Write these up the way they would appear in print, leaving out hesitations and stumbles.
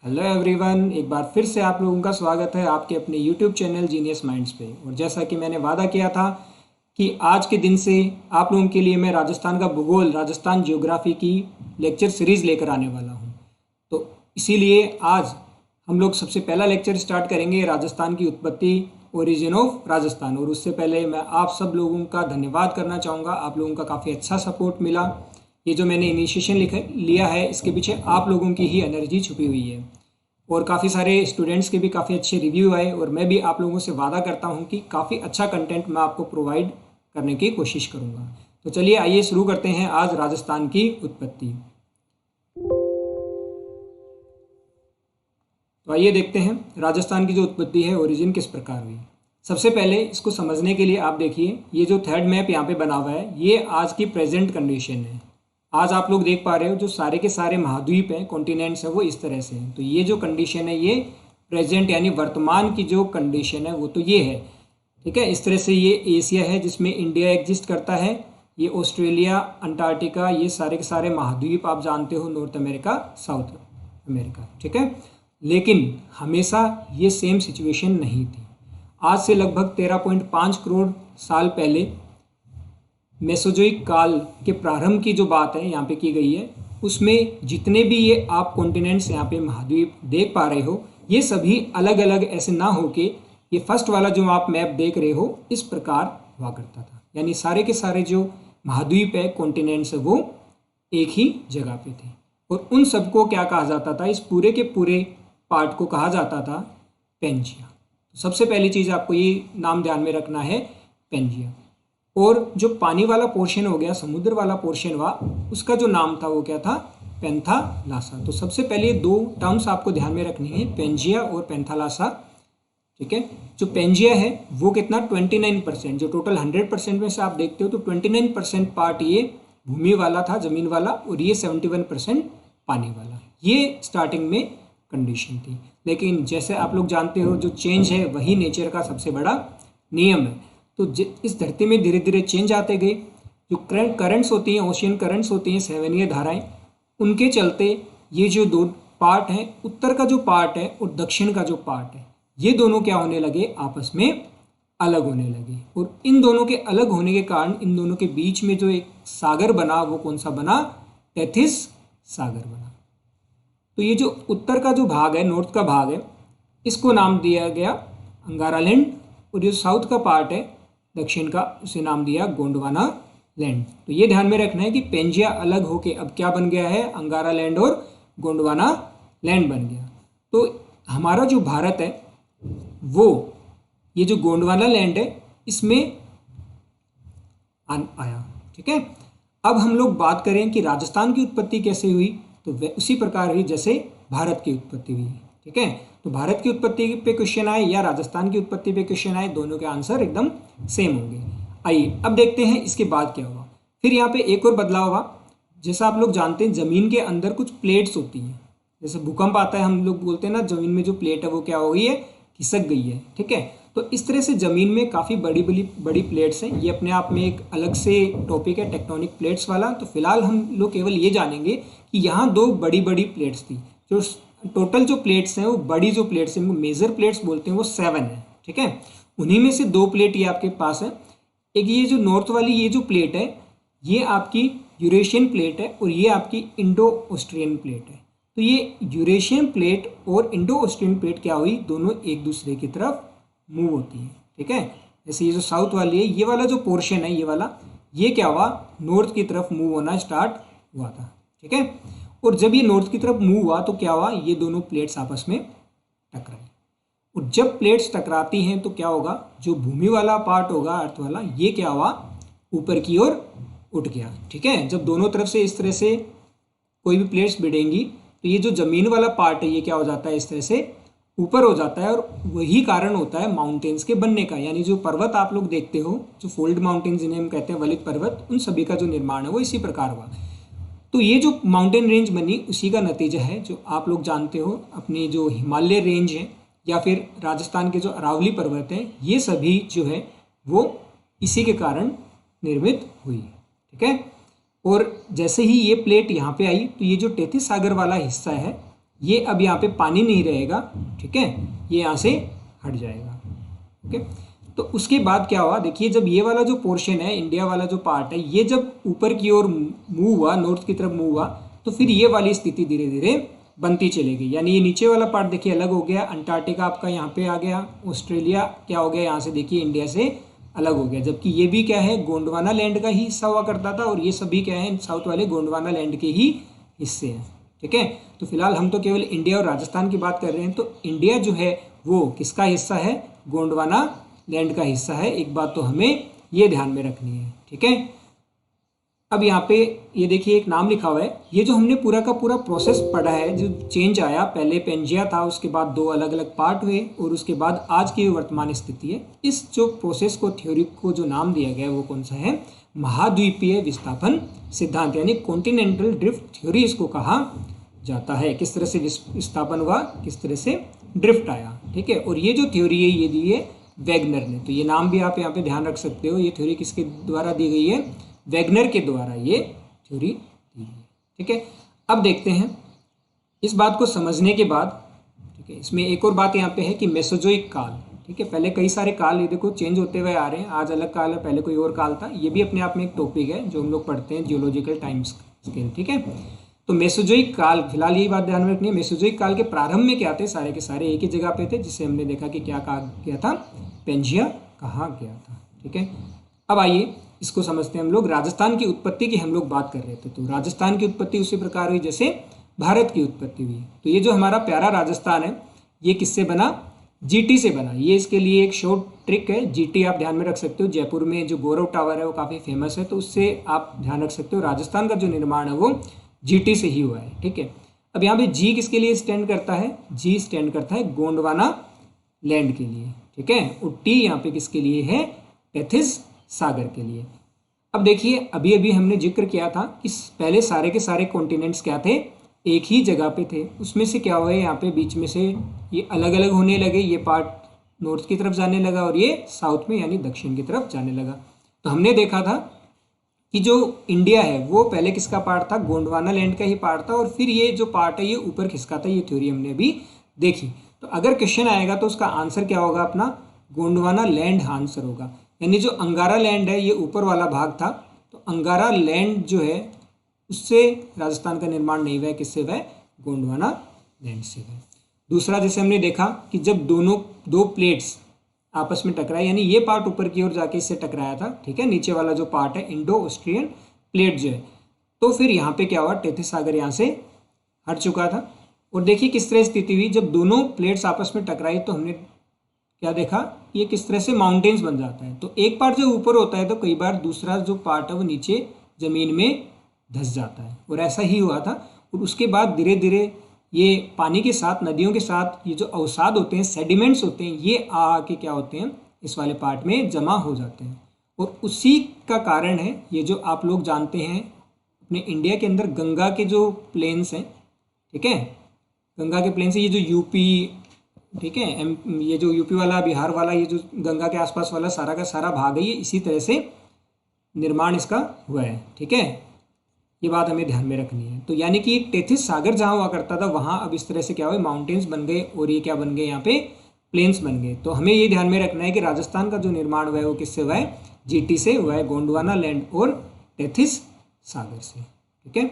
Hello everyone, एक बार फिर से आप लोगों का स्वागत है आपके अपने यूट्यूब चैनल जीनियस माइंड्स पे। और जैसा कि मैंने वादा किया था कि आज के दिन से आप लोगों के लिए मैं राजस्थान का भूगोल, राजस्थान ज्योग्राफी की लेक्चर सीरीज़ लेकर आने वाला हूँ। तो इसीलिए आज हम लोग सबसे पहला लेक्चर स्टार्ट करेंगे राजस्थान की उत्पत्ति, ओरिजिन ऑफ राजस्थान। और उससे पहले मैं आप सब लोगों का धन्यवाद करना चाहूँगा। आप लोगों का काफ़ी अच्छा सपोर्ट मिला। ये जो मैंने इनिशिएशन लिया है, इसके पीछे आप लोगों की ही एनर्जी छुपी हुई है। और काफ़ी सारे स्टूडेंट्स के भी काफ़ी अच्छे रिव्यू आए और मैं भी आप लोगों से वादा करता हूँ कि काफ़ी अच्छा कंटेंट मैं आपको प्रोवाइड करने की कोशिश करूँगा। तो चलिए आइए शुरू करते हैं आज राजस्थान की उत्पत्ति। तो आइए देखते हैं राजस्थान की जो उत्पत्ति है, ओरिजिन किस प्रकार हुई। सबसे पहले इसको समझने के लिए आप देखिए, ये जो थर्ड मैप यहाँ पे बना हुआ है, ये आज की प्रेजेंट कंडीशन है। आज आप लोग देख पा रहे हो जो सारे के सारे महाद्वीप हैं, कॉन्टिनेंट्स हैं, वो इस तरह से हैं। तो ये जो कंडीशन है, ये प्रेजेंट यानी वर्तमान की जो कंडीशन है वो तो ये है। ठीक है, इस तरह से ये एशिया है जिसमें इंडिया एग्जिस्ट करता है। ये ऑस्ट्रेलिया, अंटार्कटिका, ये सारे के सारे महाद्वीप आप जानते हो, नॉर्थ अमेरिका, साउथ अमेरिका। ठीक है, लेकिन हमेशा ये सेम सिचुएशन नहीं थी। आज से लगभग 13.5 करोड़ साल पहले मेसोजोइक काल के प्रारंभ की जो बात है यहाँ पे की गई है, उसमें जितने भी ये आप कॉन्टिनेंट्स यहाँ पे महाद्वीप देख पा रहे हो, ये सभी अलग अलग ऐसे ना हो के ये फर्स्ट वाला जो आप मैप देख रहे हो इस प्रकार हुआ करता था। यानी सारे के सारे जो महाद्वीप है, कॉन्टिनेंट्स है, वो एक ही जगह पे थे। और उन सबको क्या कहा जाता था, इस पूरे के पूरे पार्ट को कहा जाता था पेंजिया। तो सबसे पहली चीज़ आपको ये नाम ध्यान में रखना है, पेंजिया। और जो पानी वाला पोर्शन हो गया, समुद्र वाला पोर्शन हुआ, उसका जो नाम था वो क्या था, पेंथालासा। तो सबसे पहले दो टर्म्स आपको ध्यान में रखनी है, पेंजिया और पेंथालासा। ठीक है, जो पेंजिया है वो कितना 29%, जो टोटल 100% में से आप देखते हो तो 29% पार्ट ये भूमि वाला था, जमीन वाला, और ये 71% पानी वाला। ये स्टार्टिंग में कंडीशन थी। लेकिन जैसे आप लोग जानते हो जो चेंज है वही नेचर का सबसे बड़ा नियम है। तो इस धरती में धीरे धीरे चेंज आते गए। जो करंट्स होती हैं, ओशियन करंट्स होती हैं, सेवनीय धाराएं, उनके चलते ये जो दो पार्ट हैं, उत्तर का जो पार्ट है और दक्षिण का जो पार्ट है, ये दोनों क्या होने लगे, आपस में अलग होने लगे। और इन दोनों के अलग होने के कारण इन दोनों के बीच में जो एक सागर बना, वो कौन सा बना, टेथिस सागर बना। तो ये जो उत्तर का जो भाग है, नॉर्थ का भाग है, इसको नाम दिया गया अंगारा लैंड। और जो साउथ का पार्ट है, दक्षिण का, उसे नाम दिया गोंडवाना लैंड। तो ये ध्यान में रखना है कि पेंजिया अलग होके अब क्या बन गया है, अंगारा लैंड और गोंडवाना लैंड बन गया। तो हमारा जो भारत है वो ये जो गोंडवाना लैंड है इसमें आया। ठीक है, अब हम लोग बात करें कि राजस्थान की उत्पत्ति कैसे हुई, तो उसी प्रकार हुई जैसे भारत की उत्पत्ति हुई। ठीक है, तो भारत की उत्पत्ति पे क्वेश्चन आए या राजस्थान की उत्पत्ति पे क्वेश्चन आए, दोनों के आंसर एकदम सेम होंगे। आइए अब देखते हैं इसके बाद क्या हुआ। फिर यहाँ पे एक और बदलाव हुआ। जैसा आप लोग जानते हैं, जमीन के अंदर कुछ प्लेट्स होती हैं। जैसे भूकंप आता है, हम लोग बोलते हैं ना, जमीन में जो प्लेट है वो क्या हो गई है, खिसक गई है। ठीक है, तो इस तरह से जमीन में काफ़ी बड़ी बड़ी बड़ी प्लेट्स हैं। ये अपने आप में एक अलग से टॉपिक है, टेक्टोनिक प्लेट्स वाला। तो फिलहाल हम लोग केवल ये जानेंगे कि यहाँ दो बड़ी बड़ी प्लेट्स थी। जो टोटल जो प्लेट्स हैं, वो बड़ी जो प्लेट्स हैं, वो मेजर प्लेट्स बोलते हैं, वो 7 है। ठीक है, उन्हीं में से दो प्लेट ये आपके पास है। एक ये जो नॉर्थ वाली ये जो प्लेट है, ये आपकी यूरेशियन प्लेट है और ये आपकी इंडो ऑस्ट्रियन प्लेट है। तो ये यूरेशियन प्लेट और इंडो ऑस्ट्रियन प्लेट क्या हुई, दोनों एक दूसरे की तरफ मूव होती है। ठीक है, जैसे ये जो साउथ वाली है, ये वाला जो पोर्शन है, ये वाला, ये क्या हुआ, नॉर्थ की तरफ मूव होना स्टार्ट हुआ था। ठीक है, और जब ये नॉर्थ की तरफ मूव हुआ तो क्या हुआ, ये दोनों प्लेट्स आपस में टकराई। और जब प्लेट्स टकराती हैं तो क्या होगा, जो भूमि वाला पार्ट होगा, अर्थ वाला, ये क्या हुआ, ऊपर की ओर उठ गया। ठीक है, जब दोनों तरफ से इस तरह से कोई भी प्लेट्स भिड़ेंगी तो ये जो जमीन वाला पार्ट है, ये क्या हो जाता है, इस तरह से ऊपर हो जाता है। और वही कारण होता है माउंटेन्स के बनने का। यानी जो पर्वत आप लोग देखते हो, जो फोल्ड माउंटेन्स जिन्हें हम कहते हैं, वलित पर्वत, उन सभी का जो निर्माण है वो इसी प्रकार हुआ। तो ये जो माउंटेन रेंज बनी, उसी का नतीजा है जो आप लोग जानते हो, अपनी जो हिमालय रेंज है या फिर राजस्थान के जो अरावली पर्वत हैं, ये सभी जो है वो इसी के कारण निर्मित हुई। ठीक है, और जैसे ही ये प्लेट यहाँ पे आई तो ये जो टेथिस सागर वाला हिस्सा है, ये अब यहाँ पे पानी नहीं रहेगा, ठीक है, ये यहाँ से हट जाएगा। ओके, तो उसके बाद क्या हुआ, देखिए जब ये वाला जो पोर्शन है, इंडिया वाला जो पार्ट है, ये जब ऊपर की ओर मूव हुआ, नॉर्थ की तरफ मूव हुआ, तो फिर ये वाली स्थिति धीरे धीरे बनती चली गई। यानी ये नीचे वाला पार्ट देखिए अलग हो गया, अंटार्कटिका आपका यहाँ पे आ गया, ऑस्ट्रेलिया क्या हो गया, यहाँ से देखिए इंडिया से अलग हो गया। जबकि ये भी क्या है, गोंडवाना लैंड का ही हिस्सा हुआ करता था, और ये सभी क्या है, साउथ वाले गोंडवाना लैंड के ही हिस्से हैं। ठीक है, तो फिलहाल हम तो केवल इंडिया और राजस्थान की बात कर रहे हैं। तो इंडिया जो है वो किसका हिस्सा है, गोंडवाना लैंड का हिस्सा है। एक बात तो हमें ये ध्यान में रखनी है। ठीक है, अब यहाँ पे ये देखिए एक नाम लिखा हुआ है। ये जो हमने पूरा का पूरा प्रोसेस पढ़ा है, जो चेंज आया, पहले पेंजिया था, उसके बाद 2 अलग अलग पार्ट हुए, और उसके बाद आज की वर्तमान स्थिति है। इस जो प्रोसेस को, थ्योरी को जो नाम दिया गया है वो कौन सा है, महाद्वीपीय विस्थापन सिद्धांत, यानी कॉन्टिनेंटल ड्रिफ्ट थ्योरी इसको कहा जाता है। किस तरह से विस्थापन हुआ, किस तरह से ड्रिफ्ट आया। ठीक है, और ये जो थ्योरी है ये दी है वैगनर ने। तो ये नाम भी आप यहाँ पे ध्यान रख सकते हो। ये थ्योरी किसके द्वारा दी गई है, वैगनर के द्वारा ये थ्योरी दी गई है। ठीक है, अब देखते हैं इस बात को समझने के बाद। ठीक है, इसमें एक और बात यहाँ पे है कि मेसोजोइक काल। ठीक है, पहले कई सारे काल ये देखो चेंज होते हुए आ रहे हैं। आज अलग काल है, पहले कोई और काल था। ये भी अपने आप में एक टॉपिक है जो हम लोग पढ़ते हैं, जियोलॉजिकल टाइम स्केल। ठीक है, तो मेसोजोइक काल, फिलहाल यही बात ध्यान में रखनी है। मेसोजोइक काल के प्रारंभ में क्या थे, सारे के सारे एक ही जगह पे थे, जिसे हमने देखा कि क्या कहा गया था, पेंजिया कहा गया था। ठीक है, अब आइए इसको समझते हैं हम लोग। राजस्थान की उत्पत्ति की हम लोग बात कर रहे थे। तो राजस्थान की उत्पत्ति उसी प्रकार हुई जैसे भारत की उत्पत्ति हुई। तो ये जो हमारा प्यारा राजस्थान है, ये किससे बना, जीटी से बना। ये इसके लिए एक शॉर्ट ट्रिक है, जीटी आप ध्यान में रख सकते हो। जयपुर में जो गौरव टावर है वो काफ़ी फेमस है, तो उससे आप ध्यान रख सकते हो। राजस्थान का जो निर्माण है वो जीटी से ही हुआ है। ठीक है, अब यहाँ पे जी किसके लिए स्टैंड करता है, जी स्टैंड करता है गोंडवाना लैंड के लिए। ठीक है, और टी यहाँ पे किसके लिए है, टेथिस सागर के लिए। अब देखिए अभी अभी हमने जिक्र किया था कि पहले सारे के सारे कॉन्टिनेंट्स क्या थे, एक ही जगह पे थे। उसमें से क्या हुआ है, यहाँ पे बीच में से ये अलग अलग होने लगे। ये पार्ट नॉर्थ की तरफ जाने लगा और ये साउथ में यानी दक्षिण की तरफ जाने लगा। तो हमने देखा था कि जो इंडिया है वो पहले किसका पार्ट था, गोंडवाना लैंड का ही पार्ट था, और फिर ये जो पार्ट है ये ऊपर खिसका था। ये थ्योरी हमने अभी देखी। तो अगर क्वेश्चन आएगा तो उसका आंसर क्या होगा, अपना गोंडवाना लैंड आंसर होगा। यानी जो अंगारा लैंड है ये ऊपर वाला भाग था, तो अंगारा लैंड जो है उससे राजस्थान का निर्माण नहीं हुआ है। किससे हुआ है, गोंडवाना लैंड से हुआ है। दूसरा, जैसे हमने देखा कि जब दो प्लेट्स आपस में टकराए, यानी ये पार्ट ऊपर की ओर जाके इससे टकराया था। ठीक है, नीचे वाला जो पार्ट है इंडो ऑस्ट्रियन प्लेट जो है, तो फिर यहाँ पे क्या हुआ, टेथिस सागर यहाँ से हट चुका था। और देखिए किस तरह स्थिति हुई, जब दोनों प्लेट्स आपस में टकराई तो हमने क्या देखा, ये किस तरह से माउंटेन्स बन जाता है। तो एक पार्ट जो ऊपर होता है तो कई बार दूसरा जो पार्ट है वो नीचे जमीन में धंस जाता है, और ऐसा ही हुआ था। और उसके बाद धीरे धीरे ये पानी के साथ, नदियों के साथ, ये जो अवसाद होते हैं, सेडिमेंट्स होते हैं, ये आके क्या होते हैं, इस वाले पार्ट में जमा हो जाते हैं। और उसी का कारण है ये जो आप लोग जानते हैं, अपने इंडिया के अंदर गंगा के जो प्लेन्स हैं, ठीक है, गंगा के प्लेन से ये जो यूपी, ठीक है, ये जो यूपी वाला, बिहार वाला, ये जो गंगा के आसपास वाला सारा का सारा भाग है, ये इसी तरह से निर्माण इसका हुआ है। ठीक है, ये बात हमें ध्यान में रखनी है। तो यानी कि टेथिस सागर जहाँ हुआ करता था वहाँ अब इस तरह से क्या हुआ, माउंटेन्स बन गए, और ये क्या बन गए, यहाँ पे प्लेन्स बन गए। तो हमें ये ध्यान में रखना है कि राजस्थान का जो निर्माण हुआ है वो किससे हुआ है, जीटी से हुआ है, गोंडवाना लैंड और टेथिस सागर से। ठीक है,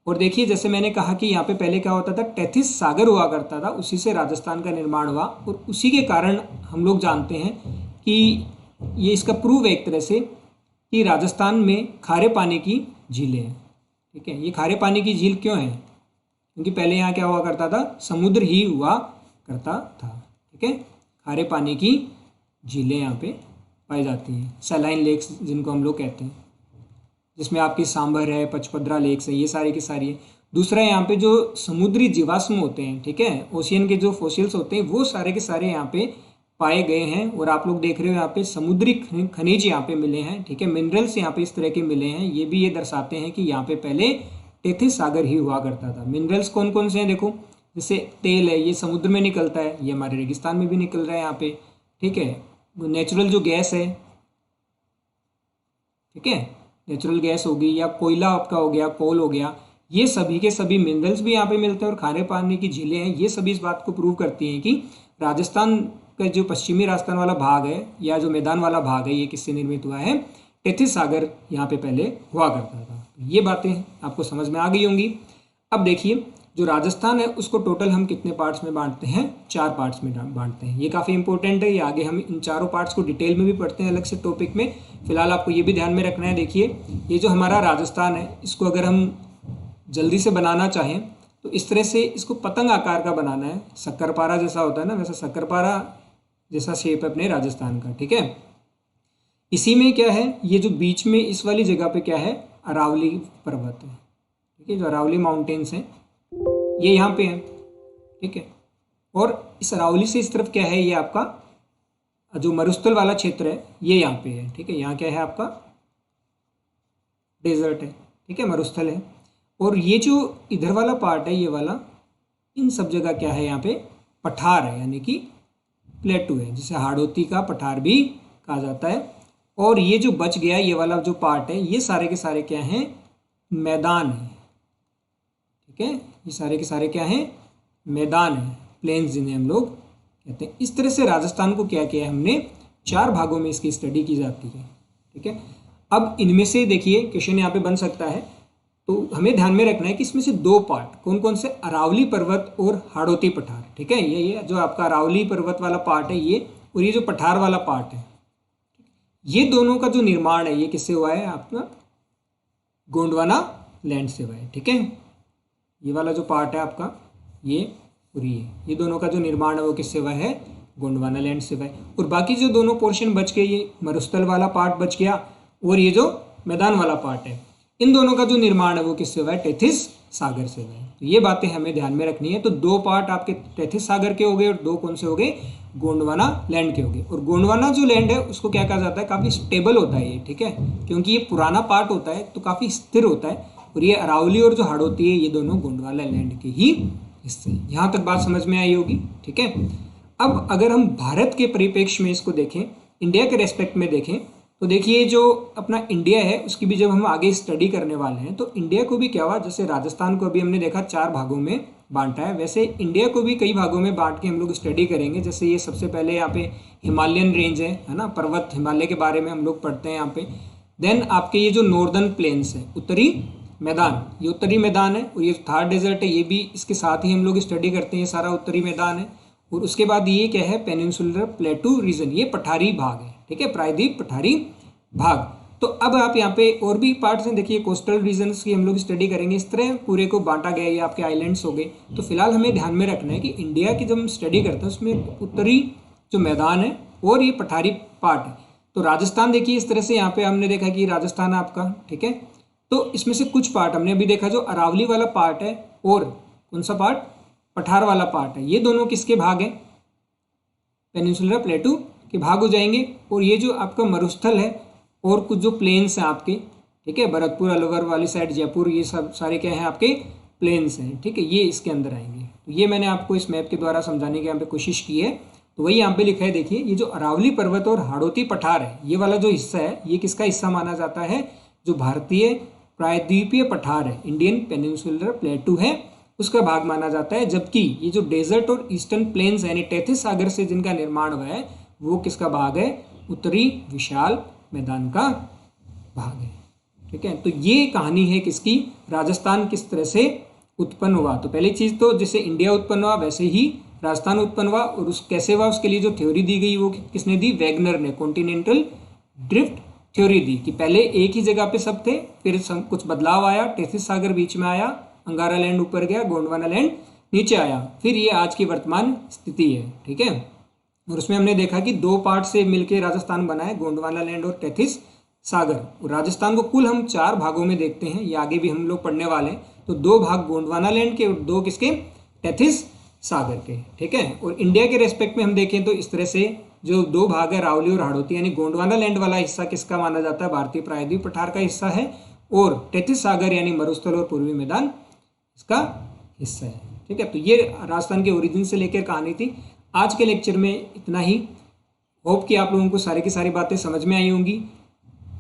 और देखिए जैसे मैंने कहा कि यहाँ पे पहले क्या होता था, टेथिस सागर हुआ करता था, उसी से राजस्थान का निर्माण हुआ, और उसी के कारण हम लोग जानते हैं कि ये इसका प्रूव है एक तरह से कि राजस्थान में खारे पानी की झीलें हैं। ठीक है, ये खारे पानी की झील क्यों है, क्योंकि पहले यहाँ क्या हुआ करता था, समुद्र ही हुआ करता था। ठीक है, खारे पानी की झीलें यहाँ पे पाई जाती हैं, सैलाइन लेक्स जिनको हम लोग कहते हैं, जिसमें आपकी सांभर है, पचपदरा लेक्स है, ये सारी की सारी है। दूसरा, यहाँ पे जो समुद्री जीवाश्म होते हैं, ठीक है, ओशियन के जो फॉसिल्स होते हैं, वो सारे के सारे यहाँ पे पाए गए हैं। और आप लोग देख रहे हो यहाँ पे समुद्री खनिज यहाँ पे मिले हैं। ठीक है, मिनरल्स यहाँ पे इस तरह के मिले हैं। ये भी ये दर्शाते हैं कि यहाँ पे पहले टेथिस सागर ही हुआ करता था। मिनरल्स कौन कौन से हैं, देखो, जैसे तेल है, ये समुद्र में निकलता है, ये हमारे रेगिस्तान में भी निकल रहा है यहाँ पे। ठीक है, नेचुरल जो गैस है, ठीक है, नेचुरल गैस होगी, या कोयला आपका हो गया, कोल हो गया, ये सभी के सभी मिनरल्स भी यहाँ पे मिलते हैं और खाने पानी की झीलें हैं। ये सभी इस बात को प्रूव करती हैं कि राजस्थान का जो पश्चिमी राजस्थान वाला भाग है या जो मैदान वाला भाग है, ये किससे निर्मित हुआ है? टेथिस सागर यहाँ पे पहले हुआ करता था। ये बातें आपको समझ में आ गई होंगी। अब देखिए, जो राजस्थान है उसको टोटल हम कितने पार्ट्स में बांटते हैं? 4 पार्ट्स में बांटते हैं। ये काफ़ी इंपॉर्टेंट है, ये आगे हम इन चारों पार्ट्स को डिटेल में भी पढ़ते हैं अलग से टॉपिक में। फिलहाल आपको ये भी ध्यान में रखना है। देखिए, ये जो हमारा राजस्थान है, इसको अगर हम जल्दी से बनाना चाहें तो इस तरह से इसको पतंग आकार का बनाना है। शक्करपारा जैसा होता है ना, वैसा शक्करपारा जैसा शेप है अपने राजस्थान का। ठीक है, इसी में क्या है, ये जो बीच में इस वाली जगह पे क्या है? अरावली पर्वत है। ठीक है, जो अरावली माउंटेन्स हैं ये यहाँ पे हैं। ठीक है, और इस अरावली से इस तरफ क्या है? ये आपका जो मरुस्थल वाला क्षेत्र है ये यहाँ पे है। ठीक है, यहाँ क्या है? आपका डेजर्ट है। ठीक है, मरुस्थल है। और ये जो इधर वाला पार्ट है, ये वाला, इन सब जगह क्या है? यहाँ पे पठार है, यानी कि प्लेटू है, जिसे हाड़ौती का पठार भी कहा जाता है। और ये जो बच गया ये वाला जो पार्ट है, ये सारे के सारे क्या हैं? मैदान है। ठीक है, ये सारे के सारे क्या हैं? मैदान है, प्लेन्स जिन्हें हम लोग कहते हैं। इस तरह से राजस्थान को क्या किया है हमने? 4 भागों में इसकी स्टडी की जाती है। ठीक है, अब इनमें से देखिए क्वेश्चन यहाँ पे बन सकता है, तो हमें ध्यान में रखना है कि इसमें से 2 पार्ट कौन कौन से? अरावली पर्वत और हाड़ौती पठार। ठीक है, ये जो आपका अरावली पर्वत वाला पार्ट है ये, और ये जो पठार वाला पार्ट है, ये दोनों का जो निर्माण है ये किससे हुआ है? आपका गोंडवाना लैंड से हुआ है। ठीक है, ये वाला जो पार्ट है आपका, ये और ये दोनों का जो निर्माण है वो किससे हुआ है? गोंडवाना लैंड से हुआ है। और बाकी जो दोनों पोर्शन बच गए, ये मरुस्थल वाला पार्ट बच गया और ये जो मैदान वाला पार्ट है, इन दोनों का जो निर्माण है वो किससे हुआ है? टेथिस सागर से हुआ है। तो ये बातें हमें ध्यान में रखनी है। तो 2 पार्ट आपके टेथिस सागर के हो गए और 2 कौन से हो गए? गोंडवाना लैंड के हो गए। और गोंडवाना जो लैंड है उसको क्या कहा जाता है? काफ़ी स्टेबल होता है ये। ठीक है, क्योंकि ये पुराना पार्ट होता है तो काफ़ी स्थिर होता है। और ये अरावली और जो हाड़ौती है, ये दोनों गोंडवाना लैंड के ही हिस्से हैं। यहाँ तक बात समझ में आई होगी। ठीक है, अब अगर हम भारत के परिप्रेक्ष्य में इसको देखें, इंडिया के रेस्पेक्ट में देखें, तो देखिए जो अपना इंडिया है उसकी भी जब हम आगे स्टडी करने वाले हैं तो इंडिया को भी क्या हुआ? जैसे राजस्थान को अभी हमने देखा 4 भागों में बांटा है, वैसे इंडिया को भी कई भागों में बांट के हम लोग स्टडी करेंगे। जैसे ये सबसे पहले यहाँ पे हिमालयन रेंज है ना, पर्वत हिमालय के बारे में हम लोग पढ़ते हैं यहाँ पे। देन आपके ये जो नॉर्दर्न प्लेन्स है, उत्तरी मैदान, ये उत्तरी मैदान है। और ये थार डेजर्ट है, ये भी इसके साथ ही हम लोग स्टडी करते हैं, सारा उत्तरी मैदान है। और उसके बाद ये क्या है? पेनिनसुलर प्लेटू रीजन, ये पठारी भाग है। ठीक है, प्रायद्वीप पठारी भाग। तो अब आप यहाँ पे और भी पार्ट्स हैं, देखिए कोस्टल रीजन्स की हम लोग स्टडी करेंगे। इस तरह पूरे को बांटा गया, ये आपके आइलैंड्स हो गए। तो फिलहाल हमें ध्यान में रखना है कि इंडिया की जब हम स्टडी करते हैं उसमें उत्तरी जो मैदान है और ये पठारी पार्ट है। तो राजस्थान देखिए इस तरह से, यहाँ पे हमने देखा कि राजस्थान आपका, ठीक है, तो इसमें से कुछ पार्ट हमने अभी देखा, जो अरावली वाला पार्ट है और कौन सा पार्ट? पठार वाला पार्ट है। ये दोनों किसके भाग हैं? पेनिनसुलर प्लेटू के भाग हो जाएंगे। और ये जो आपका मरुस्थल है और कुछ जो प्लेन्स हैं आपके, ठीक है, भरतपुर अलवर वाली साइड, जयपुर, ये सब सारे क्या हैं? आपके प्लेन्स हैं। ठीक है, ये इसके अंदर आएंगे। तो ये मैंने आपको इस मैप के द्वारा समझाने की यहाँ पे कोशिश की है। तो वही यहाँ पे लिखा है, देखिए ये जो अरावली पर्वत और हाड़ौती पठार है, ये वाला जो हिस्सा है ये किसका हिस्सा माना जाता है? जो भारतीय प्रायद्वीपीय पठार है, इंडियन पेनिनसुलर प्लेटू है, उसका भाग माना जाता है। जबकि ये जो डेजर्ट और ईस्टर्न प्लेन्स यानी टेथिस सागर से जिनका निर्माण हुआ है वो किसका भाग है? उत्तरी विशाल मैदान का भाग है। ठीक है, तो ये कहानी है किसकी? राजस्थान किस तरह से उत्पन्न हुआ। तो पहली चीज़ तो जैसे इंडिया उत्पन्न हुआ वैसे ही राजस्थान उत्पन्न हुआ। और उस कैसे हुआ उसके लिए जो थ्योरी दी गई वो किसने दी? वैगनर ने कॉन्टिनेंटल ड्रिफ्ट थ्योरी दी, कि पहले एक ही जगह पे सब थे, फिर कुछ बदलाव आया, टेथिस सागर बीच में आया, अंगारा लैंड ऊपर गया, गोंडवाना लैंड नीचे आया, फिर ये आज की वर्तमान स्थिति है। ठीक है, और उसमें हमने देखा कि 2 पार्ट से मिलकर राजस्थान बना है, गोंडवाना लैंड और टेथिस सागर। और राजस्थान को कुल हम 4 भागों में देखते हैं, ये आगे भी हम लोग पढ़ने वाले हैं। तो 2 भाग गोंडवाना लैंड के और 2 किसके? टेथिस सागर के। ठीक है, और इंडिया के रेस्पेक्ट में हम देखें तो इस तरह से जो 2 भाग है रावली और हाड़ौती, यानी गोंडवाना लैंड वाला हिस्सा किसका माना जाता है? भारतीय प्रायद्वीप पठार का हिस्सा है। और टेथिस सागर यानी मरुस्थल और पूर्वी मैदान इसका हिस्सा है। ठीक है, तो ये राजस्थान के ओरिजिन से लेकर कहानी थी। आज के लेक्चर में इतना ही। होप कि आप लोगों को सारी की सारी बातें समझ में आई होंगी।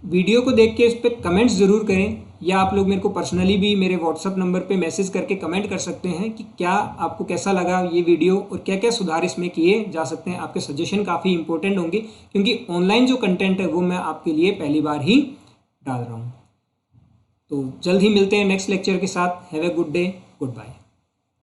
वीडियो को देख के इस पर कमेंट्स ज़रूर करें, या आप लोग मेरे को पर्सनली भी मेरे व्हाट्सअप नंबर पे मैसेज करके कमेंट कर सकते हैं कि क्या आपको कैसा लगा ये वीडियो और क्या क्या सुधार इसमें किए जा सकते हैं। आपके सजेशन काफ़ी इंपॉर्टेंट होंगे, क्योंकि ऑनलाइन जो कंटेंट है वो मैं आपके लिए पहली बार ही डाल रहा हूँ। तो जल्द ही मिलते हैं नेक्स्ट लेक्चर के साथ। Have a good day, good bye.